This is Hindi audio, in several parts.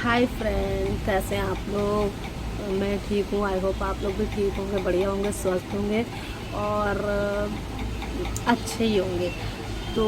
हाय फ्रेंड, कैसे हैं आप लोग। मैं ठीक हूँ। आई होप आप लोग भी ठीक होंगे, बढ़िया होंगे, स्वस्थ होंगे और अच्छे ही होंगे। तो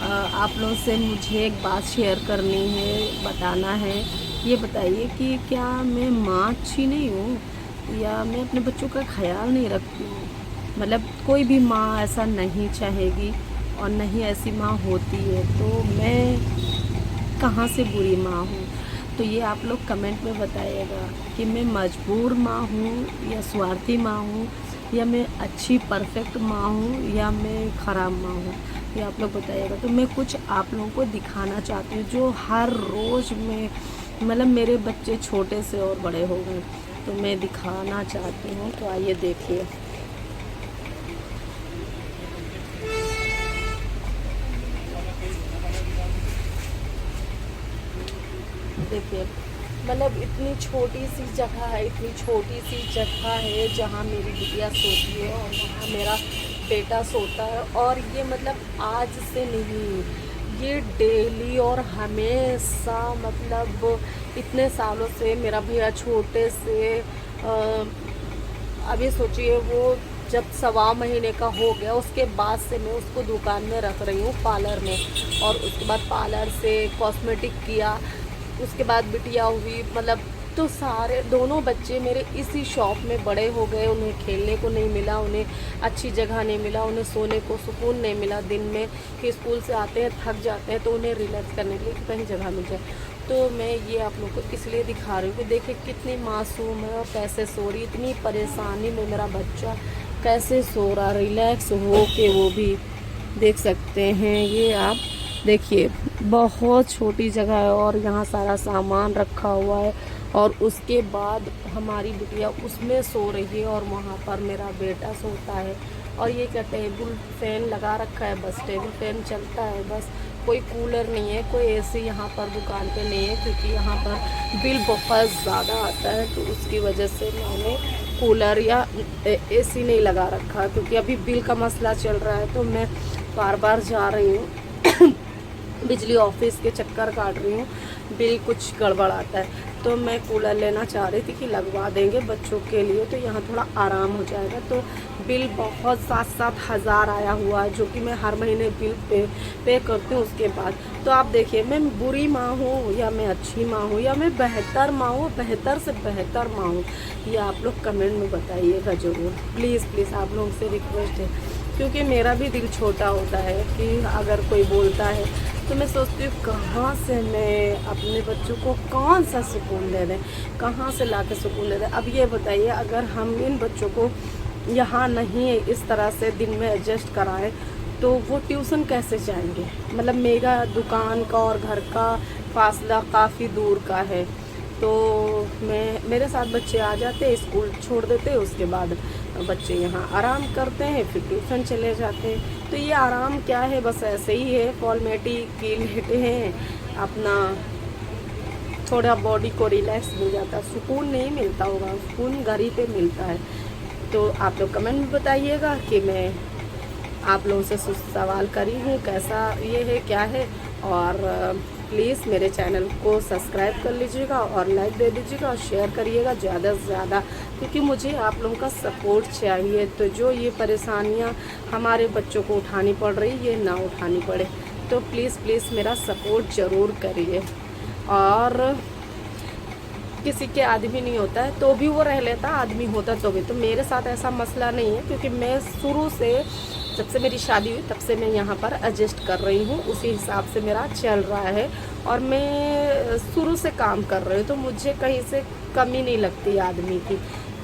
आप लोगों से मुझे एक बात शेयर करनी है, बताना है। ये बताइए कि क्या मैं माँ अच्छी नहीं हूँ या मैं अपने बच्चों का ख्याल नहीं रखती हूँ। मतलब कोई भी माँ ऐसा नहीं चाहेगी और नहीं ऐसी माँ होती है, तो मैं कहाँ से बुरी माँ हूँ। तो ये आप लोग कमेंट में बताइएगा कि मैं मजबूर माँ हूँ या स्वार्थी माँ हूँ या मैं अच्छी परफेक्ट माँ हूँ या मैं ख़राब माँ हूँ। ये आप लोग बताइएगा। तो मैं कुछ आप लोगों को दिखाना चाहती हूँ जो हर रोज़ में, मतलब मेरे बच्चे छोटे से और बड़े हो गए तो मैं दिखाना चाहती हूँ। तो आइए देखिए। देखिए, मतलब इतनी छोटी सी जगह है, इतनी छोटी सी जगह है जहाँ मेरी बिटिया सोती है और वहाँ मेरा बेटा सोता है। और ये मतलब आज से नहीं, ये डेली और हमेशा, मतलब इतने सालों से मेरा भैया छोटे से अभी सोचिए वो जब 1.25 महीने का हो गया उसके बाद से मैं उसको दुकान में रख रही हूँ, पार्लर में। और उसके बाद पार्लर से कॉस्मेटिक किया, उसके बाद बिटिया हुई, मतलब तो सारे दोनों बच्चे मेरे इसी शॉप में बड़े हो गए। उन्हें खेलने को नहीं मिला, उन्हें अच्छी जगह नहीं मिला, उन्हें सोने को सुकून नहीं मिला दिन में, कि स्कूल से आते हैं थक जाते हैं तो उन्हें रिलैक्स करने के लिए कहीं जगह मिल जाए। तो मैं ये आप लोग को इसलिए दिखा रही हूँ कि देखिए कितनी मासूम है और कैसे सो रही, इतनी परेशानी में मेरा बच्चा कैसे सो रहा रिलैक्स हो के, वो भी देख सकते हैं। ये आप देखिए, बहुत छोटी जगह है और यहाँ सारा सामान रखा हुआ है और उसके बाद हमारी बिटिया उसमें सो रही है और वहाँ पर मेरा बेटा सोता है। और ये क्या, टेबल फैन लगा रखा है, बस टेबल फैन चलता है बस। कोई कूलर नहीं है, कोई एसी यहाँ पर दुकान पे नहीं है, क्योंकि यहाँ पर बिल बहुत ज़्यादा आता है। तो उसकी वजह से मैंने कूलर या एसी नहीं लगा रखा, क्योंकि अभी बिल का मसला चल रहा है। तो मैं बार बार जा रही हूँ बिजली ऑफिस के चक्कर काट रही हूँ, बिल कुछ गड़बड़ आता है। तो मैं कूलर लेना चाह रही थी कि लगवा देंगे बच्चों के लिए, तो यहाँ थोड़ा आराम हो जाएगा। तो बिल बहुत 7-7 हज़ार आया हुआ है, जो कि मैं हर महीने बिल पे करती हूँ उसके बाद। तो आप देखिए, मैं बुरी माँ हूँ या मैं अच्छी माँ हूँ या मैं बेहतर माँ हूँ, बेहतर से बेहतर माँ हूँ, ये आप लोग कमेंट में बताइएगा ज़रूर। प्लीज़ प्लीज़ आप लोगों से रिक्वेस्ट है, क्योंकि मेरा भी दिल छोटा होता है कि अगर कोई बोलता है तो मैं सोचती हूँ कहाँ से मैं अपने बच्चों को कौन सा सुकून दे दें, कहाँ से ला के सुकून दे दें। अब ये बताइए, अगर हम इन बच्चों को यहाँ नहीं इस तरह से दिन में एडजस्ट कराएं तो वो ट्यूशन कैसे जाएंगे। मतलब मेरा दुकान का और घर का फासला काफ़ी दूर का है, तो मेरे साथ बच्चे आ जाते हैं, स्कूल छोड़ देते हैं, उसके बाद बच्चे यहाँ आराम करते हैं, फिर ट्यूशन चले जाते हैं। तो ये आराम क्या है, बस ऐसे ही है, फॉर्मेलिटी के लेटे हैं अपना, थोड़ा बॉडी को रिलैक्स मिल जाता है, सुकून नहीं मिलता होगा, सुकून घर ही पे मिलता है। तो आप लोग कमेंट में बताइएगा कि मैं आप लोगों से सवाल करी हूँ कैसा ये है, क्या है। और प्लीज़ मेरे चैनल को सब्सक्राइब कर लीजिएगा और लाइक दे दीजिएगा और शेयर करिएगा ज़्यादा से ज़्यादा, क्योंकि मुझे आप लोगों का सपोर्ट चाहिए। तो जो ये परेशानियाँ हमारे बच्चों को उठानी पड़ रही, ये ना उठानी पड़े। तो प्लीज़ प्लीज़ मेरा सपोर्ट ज़रूर करिए। और किसी के आदमी नहीं होता है तो भी वो रह लेता, आदमी होता तो भी। तो मेरे साथ ऐसा मसला नहीं है, क्योंकि मैं शुरू से, जब से मेरी शादी हुई तब से मैं यहाँ पर एडजस्ट कर रही हूँ, उसी हिसाब से मेरा चल रहा है और मैं शुरू से काम कर रही हूँ। तो मुझे कहीं से कमी नहीं लगती आदमी की,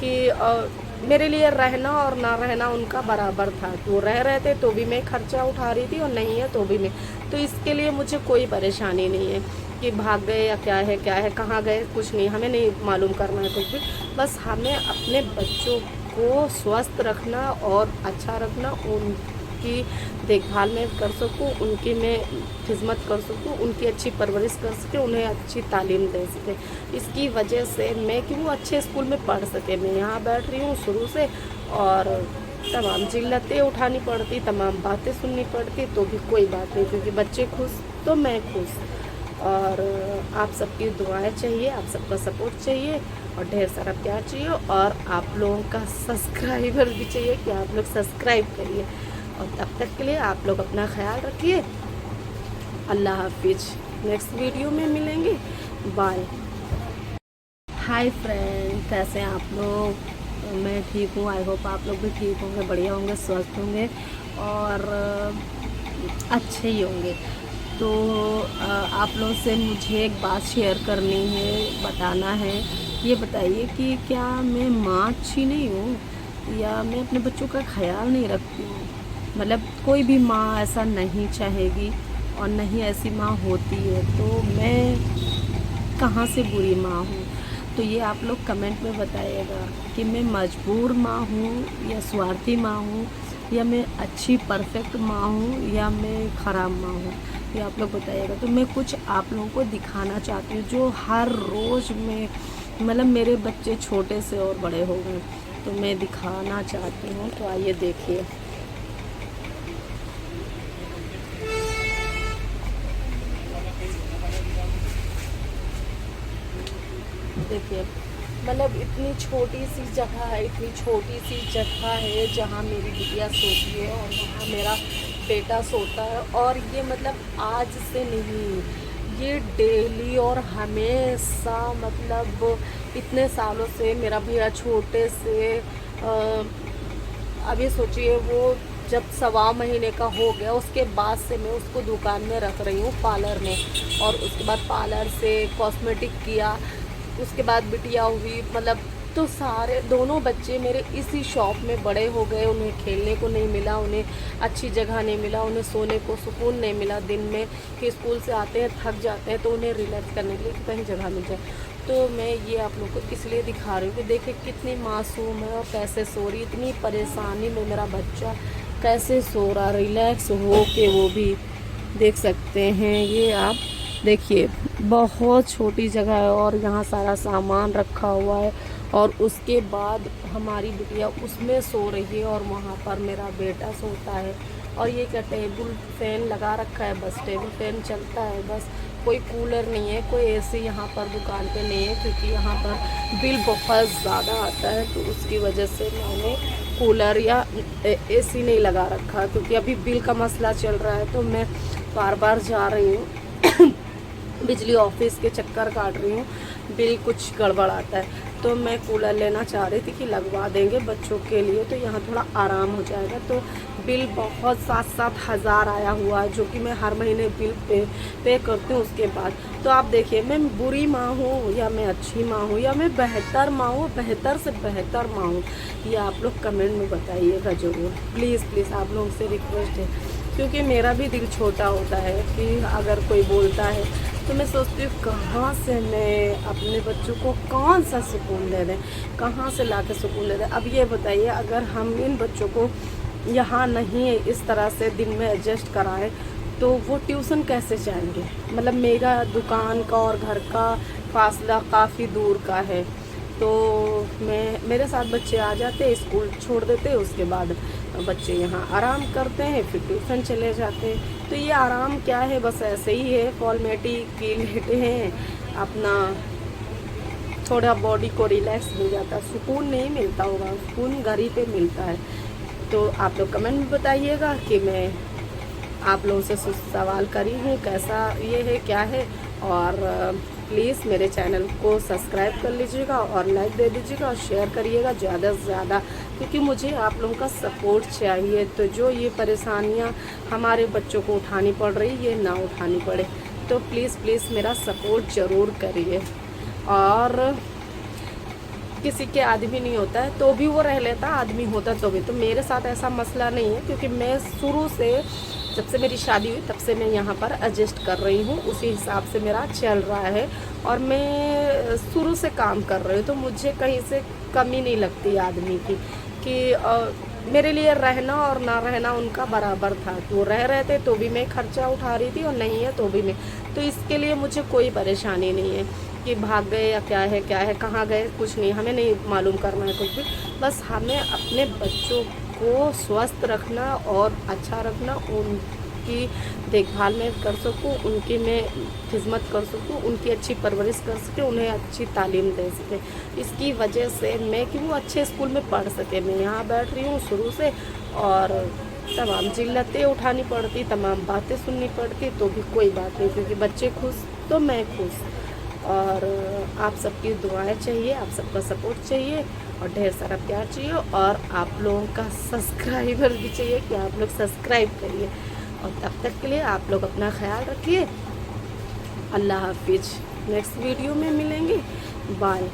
कि मेरे लिए रहना और ना रहना उनका बराबर था। वो रह रहे थे तो भी मैं खर्चा उठा रही थी और नहीं है तो भी मैं, तो इसके लिए मुझे कोई परेशानी नहीं है कि भाग गए या क्या है कहाँ गए, कुछ नहीं, हमें नहीं मालूम करना है कुछ भी। बस हमें अपने बच्चों को स्वस्थ रखना और अच्छा रखना, उनकी देखभाल में कर सकूं, उनकी मैं खिदमत कर सकूं, उनकी अच्छी परवरिश कर सके, उन्हें अच्छी तालीम दे सके। इसकी वजह से मैं, कि वो अच्छे स्कूल में पढ़ सके। मैं यहाँ बैठ रही हूँ शुरू से और तमाम जिल्लतें उठानी पड़ती, तमाम बातें सुननी पड़ती, तो भी कोई बात नहीं, क्योंकि बच्चे खुश तो मैं खुश। और आप सबकी दुआएं चाहिए, आप सबका सपोर्ट चाहिए और ढेर सारा प्यार चाहिए और आप लोगों का सब्सक्राइबर भी चाहिए कि आप लोग सब्सक्राइब करिए। और तब तक के लिए आप लोग अपना ख्याल रखिए। अल्लाह हाफिज, नेक्स्ट वीडियो में मिलेंगे। बाय। हाय फ्रेंड, कैसे हैं आप लोग? मैं ठीक हूँ, आई होप आप लोग भी ठीक होंगे, बढ़िया होंगे, स्वस्थ होंगे और अच्छे ही होंगे। तो आप लोगों से मुझे एक बात शेयर करनी है, बताना है। ये बताइए कि क्या मैं माँ अच्छी नहीं हूँ या मैं अपने बच्चों का ख्याल नहीं रखती हूँ? मतलब कोई भी माँ ऐसा नहीं चाहेगी और नहीं ऐसी माँ होती है, तो मैं कहाँ से बुरी माँ हूँ? तो ये आप लोग कमेंट में बताइएगा कि मैं मजबूर माँ हूँ या स्वार्थी माँ हूँ या मैं अच्छी परफेक्ट माँ हूँ या मैं ख़राब माँ हूँ, ये आप लोग बताइएगा। तो मैं कुछ आप लोगों को दिखाना चाहती हूँ जो हर रोज़ में, मतलब मेरे बच्चे छोटे से और बड़े हो गए तो मैं दिखाना चाहती हूँ। तो आइए देखिए। देखिए, मतलब इतनी छोटी सी जगह है, इतनी छोटी सी जगह है जहाँ मेरी बिटिया सोती है और वहाँ मेरा बेटा सोता है। और ये मतलब आज से नहीं, ये डेली और हमेशा, मतलब इतने सालों से मेरा भैया छोटे से अभी सोचिए वो जब 1.25 महीने का हो गया उसके बाद से मैं उसको दुकान में रख रही हूँ, पार्लर में। और उसके बाद पार्लर से कॉस्मेटिक किया, उसके बाद बिटिया हुई, मतलब तो सारे दोनों बच्चे मेरे इसी शॉप में बड़े हो गए। उन्हें खेलने को नहीं मिला, उन्हें अच्छी जगह नहीं मिला, उन्हें सोने को सुकून नहीं मिला दिन में कि स्कूल से आते हैं थक जाते हैं तो उन्हें रिलैक्स करने के लिए कहीं जगह मिल जाए। तो मैं ये आप लोग को इसलिए दिखा रही हूँ कि देखिए कितनी मासूम है और कैसे सो रही, इतनी परेशानी में मेरा बच्चा कैसे सो रहा रिलैक्स हो के, वो भी देख सकते हैं। ये आप देखिए, बहुत छोटी जगह है और यहाँ सारा सामान रखा हुआ है और उसके बाद हमारी बिटिया उसमें सो रही है और वहाँ पर मेरा बेटा सोता है। और ये क्या, टेबल फैन लगा रखा है, बस टेबल फैन चलता है बस, कोई कूलर नहीं है, कोई एसी यहाँ पर दुकान पे नहीं है क्योंकि यहाँ पर बिल बहुत ज़्यादा आता है। तो उसकी वजह से मैंने कूलर या एसी नहीं लगा रखा क्योंकि अभी बिल का मसला चल रहा है। तो मैं बार बार जा रही हूँ बिजली ऑफिस के चक्कर काट रही हूँ, बिल कुछ गड़बड़ आता है। तो मैं कूलर लेना चाह रही थी कि लगवा देंगे बच्चों के लिए तो यहाँ थोड़ा आराम हो जाएगा। तो बिल बहुत 7-7 हज़ार आया हुआ है जो कि मैं हर महीने बिल पे करती हूँ उसके बाद। तो आप देखिए, मैं बुरी माँ हूँ या मैं अच्छी माँ हूँ या मैं बेहतर माँ हूँ, बेहतर से बेहतर माँ हूँ, ये आप लोग कमेंट में बताइएगा ज़रूर। प्लीज़ प्लीज़ आप लोगों से रिक्वेस्ट है, क्योंकि मेरा भी दिल छोटा होता है कि अगर कोई बोलता है तो मैं सोचती हूँ कहाँ से मैं अपने बच्चों को कौन सा सुकून दे दें, कहाँ से ला के सुकून दे दें। अब ये बताइए, अगर हम इन बच्चों को यहाँ नहीं इस तरह से दिन में एडजस्ट कराएं तो वो ट्यूशन कैसे जाएंगे? मतलब मेरा दुकान का और घर का फासला काफ़ी दूर का है, तो मेरे साथ बच्चे आ जाते हैं, स्कूल छोड़ देते हैं, उसके बाद बच्चे यहाँ आराम करते हैं, फिर ट्यूशन चले जाते हैं। तो ये आराम क्या है, बस ऐसे ही है, फॉर्मेलिटी के लेटे हैं अपना, थोड़ा बॉडी को रिलैक्स मिल जाता है, सुकून नहीं मिलता होगा, सुकून घर ही पे मिलता है। तो आप लोग कमेंट में बताइएगा कि मैं आप लोगों से सवाल करी हूँ कैसा ये है क्या है। और प्लीज़ मेरे चैनल को सब्सक्राइब कर लीजिएगा और लाइक दे दीजिएगा और शेयर करिएगा ज़्यादा से ज़्यादा, क्योंकि मुझे आप लोगों का सपोर्ट चाहिए। तो जो ये परेशानियाँ हमारे बच्चों को उठानी पड़ रही ये ना उठानी पड़े। तो प्लीज़ प्लीज़ मेरा सपोर्ट ज़रूर करिए। और किसी के आदमी नहीं होता है तो भी वो रह लेता, आदमी होता तो भी। तो मेरे साथ ऐसा मसला नहीं है क्योंकि मैं शुरू से, जब से मेरी शादी हुई तब से मैं यहाँ पर एडजस्ट कर रही हूँ, उसी हिसाब से मेरा चल रहा है और मैं शुरू से काम कर रही हूँ। तो मुझे कहीं से कमी नहीं लगती आदमी की कि मेरे लिए रहना और ना रहना उनका बराबर था। वो रह रहे थे तो भी मैं खर्चा उठा रही थी और नहीं है तो भी मैं, तो इसके लिए मुझे कोई परेशानी नहीं है कि भाग गए या क्या है कहाँ गए, कुछ नहीं, हमें नहीं मालूम करना है कुछ भी। बस हमें अपने बच्चों को स्वस्थ रखना और अच्छा रखना, उनकी देखभाल मैं कर सकूँ, उनकी मैं खिदमत कर सकूँ, उनकी अच्छी परवरिश कर सके, उन्हें अच्छी तालीम दे सके। इसकी वजह से मैं कि वो अच्छे स्कूल में पढ़ सके। मैं यहाँ बैठ रही हूँ शुरू से और तमाम जिल्लतें उठानी पड़ती, तमाम बातें सुननी पड़ती, तो भी कोई बात नहीं, क्योंकि बच्चे खुश तो मैं खुश। और आप सबकी दुआएं चाहिए, आप सबका सपोर्ट चाहिए और ढेर सारा प्यार चाहिए, और आप लोगों का सब्सक्राइबर भी चाहिए कि आप लोग सब्सक्राइब करिए। और तब तक के लिए आप लोग अपना ख्याल रखिए। अल्लाह हाफिज। नेक्स्ट वीडियो में मिलेंगे। बाय।